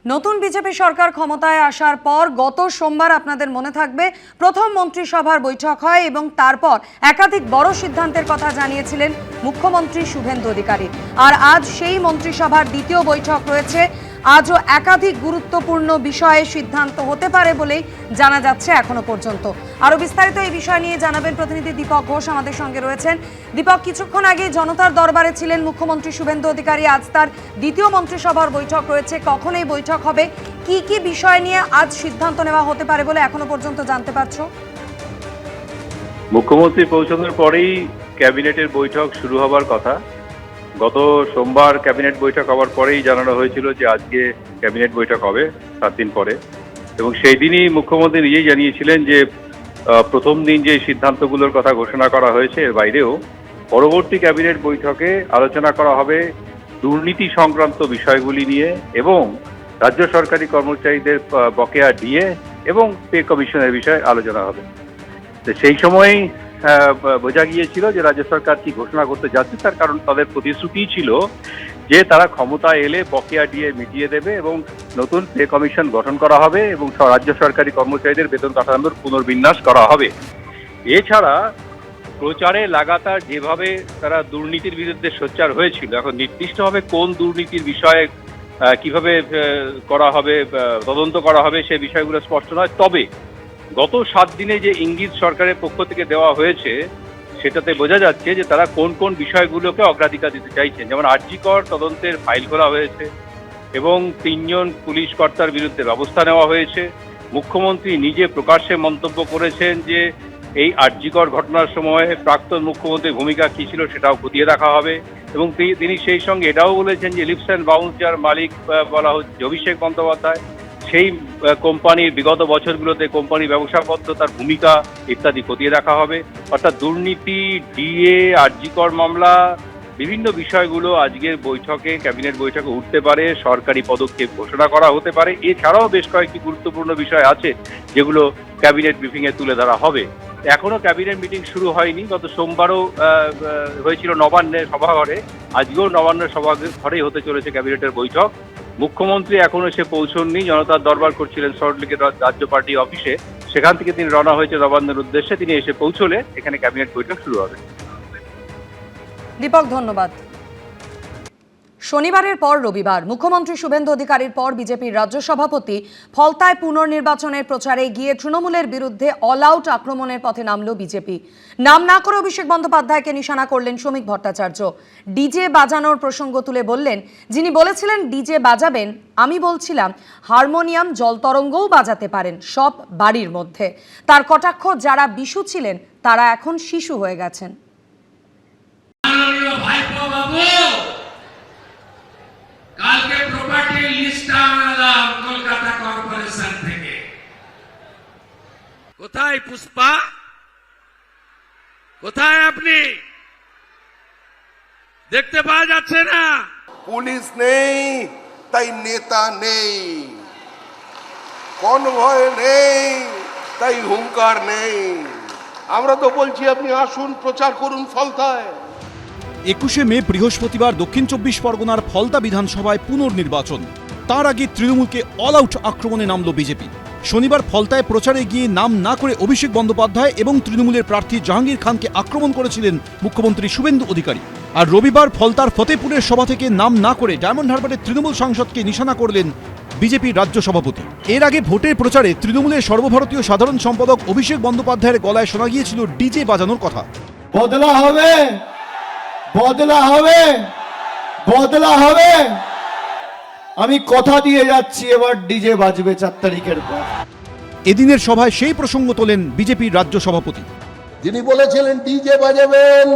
নতুন বিজেপি সরকার ক্ষমতায় আসার পর গত সোমবার আপনাদের মনে থাকবে প্রথম মন্ত্রিসভার বৈঠক হয় এবং তারপর একাধিক বড় সিদ্ধান্তের কথা জানিয়েছিলেন মুখ্যমন্ত্রী শুভেন্দু অধিকারী। আর আজ সেই মন্ত্রিসভার দ্বিতীয় বৈঠক রয়েছে। আজও একাধিক গুরুত্বপূর্ণ বিষয়ে সিদ্ধান্ত হতে পারে বলেই জানা যাচ্ছে এখনো পর্যন্ত। আরো বিস্তারিত এই বিষয় নিয়ে জানাবেন প্রতিনিধি দীপক ঘোষ আমাদের সঙ্গে রয়েছেন। দীপক, কিছুক্ষণ আগে জনতার দরবারে ছিলেন মুখ্যমন্ত্রী শুভেন্দু অধিকারী। আজ তার দ্বিতীয় মন্ত্রিসভার বৈঠক রয়েছে। কখন এই বৈঠক হবে, কি কি বিষয় নিয়ে আজ সিদ্ধান্ত নেওয়া হতে পারে বলে এখনো পর্যন্ত জানতে পারছো? মুখ্যমন্ত্রী পৌঁছানোর পরেই ক্যাবিনেটের বৈঠক শুরু হবার কথা। গত সোমবার ক্যাবিনেট বৈঠক হওয়ার পরেই জানানো হয়েছিল যে আজকে ক্যাবিনেট বৈঠক হবে 7 দিন পরে, এবং সেই দিনই মুখ্যমন্ত্রী নিজেই জানিয়েছিলেন যে প্রথম দিন যে সিদ্ধান্তগুলোর কথা ঘোষণা করা হয়েছে এর বাইরেও পরবর্তী ক্যাবিনেট বৈঠকে আলোচনা করা হবে দুর্নীতি সংক্রান্ত বিষয়গুলি নিয়ে এবং রাজ্য সরকারি কর্মচারীদের বকেয়া ডিএ এবং পে কমিশনের বিষয়ে আলোচনা হবে। তো সেই সময়ই বোঝা গিয়েছিল যে রাজ্য সরকার কি ঘোষণা করতে যাচ্ছে, তার কারণ তাদের প্রতিশ্রুতি ছিল যে তারা ক্ষমতা এলে বকেয়া ডিএ মিটিয়ে দেবে এবং নতুন পে কমিশন গঠন করা হবে এবং রাজ্য সরকারি কর্মচারীদের বেতন কাঠামোর পুনর্বিন্যাস করা হবে। এছাড়া প্রচারে লাগাতার যেভাবে তারা দুর্নীতির বিরুদ্ধে সোচ্চার হয়েছিল, এখন নির্দিষ্টভাবে কোন দুর্নীতির বিষয়ে কিভাবে করা হবে, তদন্ত করা হবে সে বিষয়গুলো স্পষ্ট নয়। তবে গত 7 দিনে যে ইঙ্গিত সরকারের পক্ষ থেকে দেওয়া হয়েছে সেটাতে বোঝা যাচ্ছে যে তারা কোন কোন বিষয়গুলোকে অগ্রাধিকার দিতে চাইছেন। যেমন আরজিকর তদন্তের ফাইল খোলা হয়েছে এবং 3 জন পুলিশ কর্তার বিরুদ্ধে ব্যবস্থা নেওয়া হয়েছে। মুখ্যমন্ত্রী নিজে প্রকাশ্যে মন্তব্য করেছেন যে এই আরজিকর ঘটনার সময় প্রাক্তন মুখ্যমন্ত্রীর ভূমিকা কী ছিল সেটাও খতিয়ে দেখা হবে এবং তিনি সেই সঙ্গে এটাও বলেছেন যে লিপস অ্যান্ড বাউন্স যার মালিক বলা হচ্ছে অভিষেক বন্দ্যোপাধ্যায়, সেই কোম্পানির বিগত বছরগুলোতে কোম্পানির ব্যবসাপত্র, তার ভূমিকা ইত্যাদি খতিয়ে দেখা হবে। অর্থাৎ দুর্নীতি, ডিএ, আরজিকর মামলা, বিভিন্ন বিষয়গুলো আজকের বৈঠকে ক্যাবিনেট বৈঠকে উঠতে পারে, সরকারি পদক্ষেপ ঘোষণা করা হতে পারে। এছাড়াও বেশ কয়েকটি গুরুত্বপূর্ণ বিষয় আছে যেগুলো ক্যাবিনেট ব্রিফিংয়ে তুলে ধরা হবে। এখনো ক্যাবিনেট মিটিং শুরু হয়নি। গত সোমবারও হয়েছিল নবান্নের সভাঘরে, আজকেও নবান্নের সভাঘরেই হতে চলেছে ক্যাবিনেটের বৈঠক। মুখ্যমন্ত্রী এখনো এসে পৌঁছননি, জনতার দরবার করছিলেন সল্টলেকের রাজ্য পার্টি অফিসে। সেখান থেকে তিনি রওনা হয়েছে নবান্নের উদ্দেশ্যে। তিনি এসে পৌঁছলে এখানে ক্যাবিনেট বৈঠক শুরু হবে। দীপক, ধন্যবাদ। শনিবারের পর রবিবার মুখ্যমন্ত্রী শুভেন্দু অধিকারীর পর বিজেপির রাজ্য সভাপতি ফলতায় পুনর্নির্বাচনের প্রচারে গিয়ে তৃণমূলের বিরুদ্ধে অল আউট আক্রমণের পথে নামল বিজেপি। নাম না করে অভিষেক বন্দ্যোপাধ্যায়কে নিশানা করলেন শ্রমিক ভট্টাচার্য। ডিজে বাজানোর প্রসঙ্গ তুলে বললেন, যিনি বলেছিলেন ডিজে বাজাবেন, আমি বলছিলাম হারমোনিয়াম জলতরঙ্গও বাজাতে পারেন, সব বাড়ির মধ্যে। তার কটাক্ষ, যারা বিশু ছিলেন তারা এখন শিশু হয়ে গেছেন। কালকে প্রপার্টি লিস্ট আনলাম কলকাতা কর্পোরেশন থেকে। কোথায় পুষ্পা, কোথায় আপনি? দেখতে পাওয়া যাচ্ছে না। পুলিশ নেই তাই নেতা নেই, কনভয় নেই তাই হুঙ্কার নেই। আমরা তো বলছি আপনি আসুন, প্রচার করুন ফলতায়। 21শে মে বৃহস্পতিবার দক্ষিণ 24 পরগনার ফলতা বিধানসভায় পুনর্নির্বাচন। তার আগে তৃণমূলকে অল আউট আক্রমণে নামল বিজেপি। শনিবার ফলতায় প্রচারে গিয়ে নাম না করে অভিষেক বন্দ্যোপাধ্যায় এবং তৃণমূলের প্রার্থী জাহাঙ্গীর খানকে আক্রমণ করেছিলেন মুখ্যমন্ত্রী শুভেন্দু অধিকারী। আর রবিবার ফলতার ফতেপুরের সভা থেকে নাম না করে ডায়মন্ড হারবারের তৃণমূল সাংসদকে নিশানা করলেন বিজেপির রাজ্য সভাপতি। এর আগে ভোটের প্রচারে তৃণমূলের সর্বভারতীয় সাধারণ সম্পাদক অভিষেক বন্দ্যোপাধ্যায়ের গলায় শোনা গিয়েছিল ডিজে বাজানোর কথা। বদলা হবে, বদলা হবে, বদলা হবে। আমি কথা দিয়ে যাচ্ছি, এবার ডিজে বাজবে 4 তারিখের পর। এদিনের সভায় সেই প্রসঙ্গ তোলেন বিজেপির রাজ্য সভাপতি। যিনি বলেছিলেন ডিজে বাজাবেন,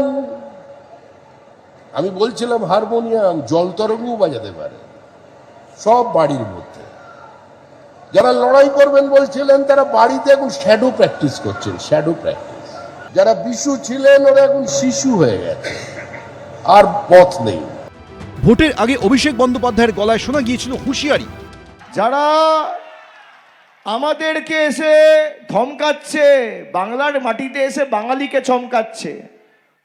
আমি বলছিলাম হারমোনিয়াম জলতরঙ্গও বাজাতে পারে, সব বাড়ির মধ্যে। যারা লড়াই করবেন বলছিলেন তারা বাড়িতে এখন শ্যাডো প্র্যাকটিস করছেন, শ্যাডো প্র্যাকটিস। যারা বিশু ছিলেন ওরা এখন শিশু হয়ে গেছে, আর পথ নেই। ভোটের আগে অভিষেক বন্দ্যোপাধ্যায়ের গলায় শোনা গিয়েছিল হুঁশিয়ারি। যারা আমাদেরকে এসে ধমকাচ্ছে, বাংলার মাটিতে এসে বাঙালিকে চমকাচ্ছে,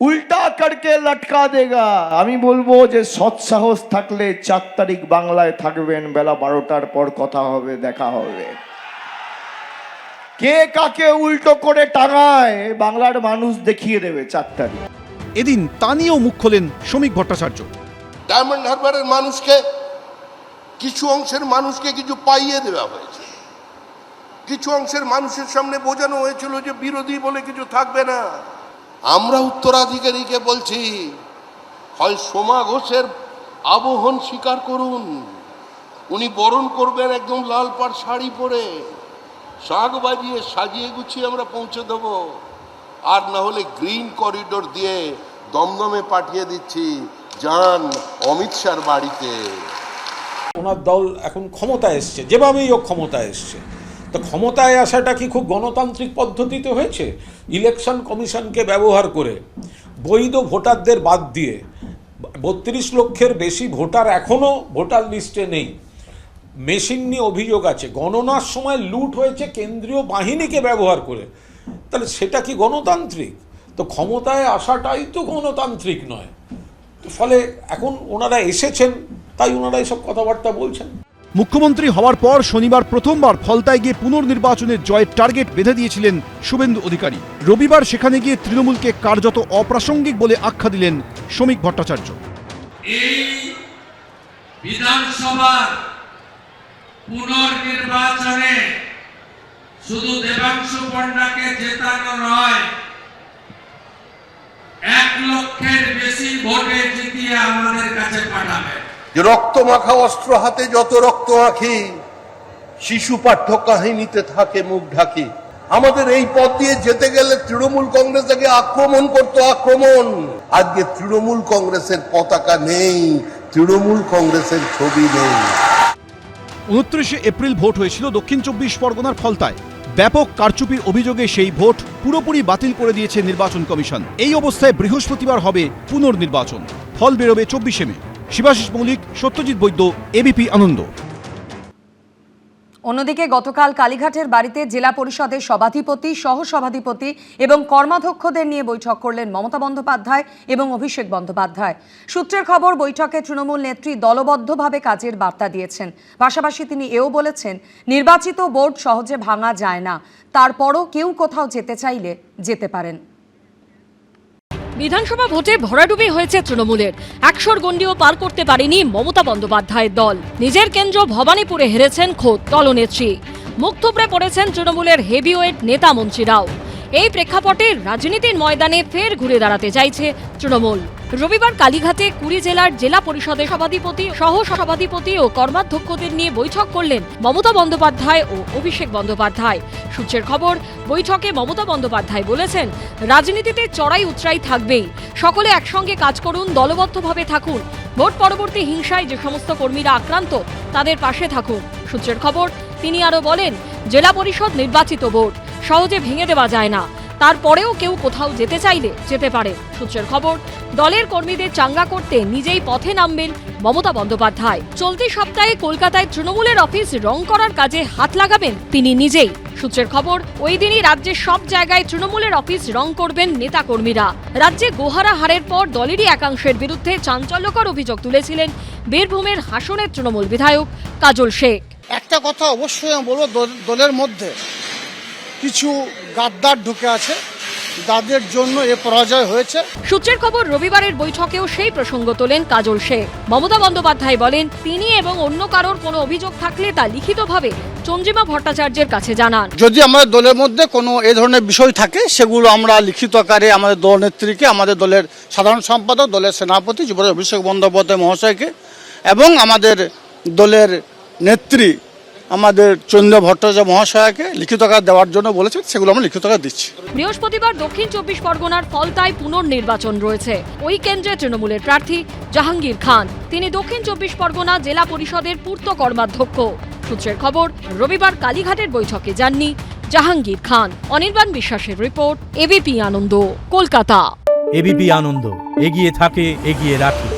উল্টা করকে লটকা দেগা। আমি বলবো যে সৎসাহস থাকলে 4 তারিখ বাংলায় থাকবেন, বেলা 12টার পর কথা হবে, দেখা হবে। কে কাকে উল্টো করে টাঙায় বাংলার মানুষ দেখিয়ে দেবে 4 তারিখ। এদিন তা নিয়েও মুখ খোলেন শ্রমিক ভট্টাচার্য। ডায়মন্ড হারবারের মানুষকে, কিছু অংশের মানুষকে কিছু পাইয়ে দেওয়া হয়েছে, কিছু অংশের মানুষের সামনে বোঝানো হয়েছিল যে বিরোধী বলে কিছু থাকবে না। আমরা উত্তরাধিকারীকে বলছি, হয় সোমা ঘোষের আবহন স্বীকার করুন, উনি বরণ করবেন একদম লাল পাড় শাড়ি পরে, শাঁখ বাজিয়ে সাজিয়ে গুছিয়ে আমরা পৌঁছে দেব, আর না হলে গ্রিন করিডোর দিয়ে দমদমে পাঠিয়ে দিচ্ছি, যান অমিত শাহর বাড়িতে। ওনার দল এখন ক্ষমতায় এসছে, যেভাবেই ও ক্ষমতায় এসছে, তো ক্ষমতায় আসাটা কি খুব গণতান্ত্রিক পদ্ধতিতে হয়েছে? ইলেকশন কমিশনকে ব্যবহার করে বৈধ ভোটারদের বাদ দিয়ে 32 লক্ষের বেশি ভোটার এখনও ভোটার লিস্টে নেই। মেশিন নিয়ে অভিযোগ আছে, গণনার সময় লুট হয়েছে কেন্দ্রীয় বাহিনীকে ব্যবহার করে। তাহলে সেটা কি গণতান্ত্রিক? তো ক্ষমতায় আসাটাই তো গণতান্ত্রিক নয়। তো ফলে এখন ওনারা এসেছেন, তাই ওনারা এসব কথাবার্তা বলছেন। মুখ্যমন্ত্রী হওয়ার পর শনিবার প্রথমবার ফলতায় গিয়ে পুনর্নির্বাচনের জয়ের টার্গেট বেঁধে দিয়েছিলেন শুভেন্দু অধিকারী। রবিবার সেখানে গিয়ে তৃণমূলকে কার্যত অপ্রাসঙ্গিক বলে আখ্যা দিলেন শ্রমিক ভট্টাচার্য। এই বিধানসভার পুনর্নির্বাচনে শুধু দেবাংশু পণ্ডাকে জেতানো নয়, 1 লক্ষের বেশি ভোটে জিতিয়ে আমাদের কাছে পাঠাবে। যে রক্ত মাখা অস্ত্র হাতে যত রক্ত মাখি, শিশু পাঠ্য কাহিনীতে থাকে মুখ ঢাকি। আমাদের এই পথ দিয়ে যেতে গেলে তৃণমূল কংগ্রেস আগে আক্রমণ করতো, আক্রমণ। আজকে তৃণমূল কংগ্রেসের পতাকা নেই, তৃণমূল কংগ্রেসের ছবি নেই। 29 এপ্রিল ভোট হয়েছিল দক্ষিণ 24 পরগনার ফলতায়। ব্যাপক কারচুপির অভিযোগে সেই ভোট পুরোপুরি বাতিল করে দিয়েছে নির্বাচন কমিশন। এই অবস্থায় বৃহস্পতিবার হবে পুনর্নির্বাচন। ফল বেরোবে 24 মে। শিবাশিস মৌলিক, সত্যজিৎ বৈদ্য, এবিপি আনন্দ। অন্যদিকে গতকাল কালীঘাটের বাড়িতে জেলা পরিষদের সভাধিপতি, সহসভাধিপতি এবং কর্মাধ্যক্ষদের নিয়ে বৈঠক করলেন মমতা বন্দ্যোপাধ্যায় এবং অভিষেক বন্দ্যোপাধ্যায়। সূত্রের খবর, বৈঠকে তৃণমূল নেত্রী দলবদ্ধভাবে কাজের বার্তা দিয়েছেন। পাশাপাশি তিনি এও বলেছেন, নির্বাচিত বোর্ড সহজে ভাঙা যায় না, তারপরও কেউ কোথাও যেতে চাইলে যেতে পারেন। বিধানসভা ভোটে ভরাডুবি হয়েছে তৃণমূলের। 100 গণ্ডিও পার করতে পারেনি মমতা বন্দ্যোপাধ্যায়ের দল। নিজের কেন্দ্র ভবানীপুরে হেরেছেন খোদ দলনেত্রী। মুখ থুবড়ে পড়েছেন তৃণমূলের হেভিওয়েট নেতা মন্ত্রীরাও। এই প্রেক্ষাপটে রাজনীতির ময়দানে ফের ঘুরে দাঁড়াতে চাইছে তৃণমূল। রবিবার কালীঘাটে 20 জেলার জেলা পরিষদের সভাধিপতি, সহসভাধিপতি ও কর্মাধ্যক্ষদের নিয়ে বৈঠক করলেন মমতা বন্দ্যোপাধ্যায় ও অভিষেক বন্দ্যোপাধ্যায়। সূত্রের খবর, বৈঠকে মমতা বন্দ্যোপাধ্যায় বলেছেন, রাজনীতিতে চড়াই উতরাই থাকবেই, সকলে একসঙ্গে কাজ করুন, দলবদ্ধভাবে থাকুন। ভোট পরবর্তী হিংসায় যে সমস্ত কর্মীরা আক্রান্ত, তাদের পাশে থাকুন। সূত্রের খবর, তিনি আরও বলেন, জেলা পরিষদ নির্বাচিত বোর্ড, সহজে ভেঙে দেওয়া যায় না, তারপরেও কেউ কোথাও যেতে চাইলে যেতে পারে। সূত্রের খবর, দলের কর্মীদের চাঙ্গা করতে নিজেই পথে নামবেন মমতা বন্দ্যোপাধ্যায়। চলতি সপ্তাহে কলকাতায় তৃণমূলের অফিস রং করার কাজে হাত লাগাবেন তিনি নিজেই। সূত্রের খবর, ওই দিনই রাজ্যের সব জায়গায় তৃণমূলের অফিস রং করবেন নেতা কর্মীরা। রাজ্যে গোহারা হারের পর দলেরই একাংশের বিরুদ্ধে চাঞ্চল্যকর অভিযোগ তুলেছিলেন বীরভূমের হাসনের তৃণমূল বিধায়ক কাজল শেখ। একটা কথা অবশ্যই আমি বলবো, দলের মধ্যে কিছু গাদ্দার ঢুকে আছে, যাদের জন্য এ পরাজয় হয়েছে। সূত্রের খবর, রবিবারের বৈঠকেও সেই প্রসঙ্গ তোলেন কাজল শেখ। মমতা বন্দ্যোপাধ্যায় বলেন, তিনি এবং অন্য কারোর কোনো অভিযোগ থাকলে তা লিখিতভাবে চন্দ্রিমা ভট্টাচার্যের কাছে জানান। যদি আমাদের দলের মধ্যে কোনো এ ধরনের বিষয় থাকে, সেগুলো আমরা লিখিত আকারে আমাদের দলনেত্রীকে, আমাদের দলের সাধারণ সম্পাদক, দলের সেনাপতি যুবরাজ অভিষেক বন্দ্যোপাধ্যায় মহাশয়কে এবং আমাদের দলের নেত্রী আমাদের চন্দ্রিমা ভট্টাচার্য মহাশয়কে লিখিত আকার দেওয়ার জন্য বলেছেন, সেগুলো আমরা লিখিত আকার দিচ্ছি। বৃহস্পতিবার দক্ষিণ 24 পরগনার ফলতায় পুনর্নির্বাচন রয়েছে। ওই কেন্দ্রে তৃণমূলের প্রার্থী জাহাঙ্গীর খান। তিনি দক্ষিণ 24 পরগনা জেলা পরিষদের পূর্ত কর্মাধ্যক্ষ। সূত্রের খবর, রবিবার কালীঘাটের বৈঠকে যাননি জাহাঙ্গীর খান। অনির্বাণ বিশ্বাসের রিপোর্ট, এবিপি আনন্দ, কলকাতা। এবিপি আনন্দ, এগিয়ে থাকে, এগিয়ে রাখে।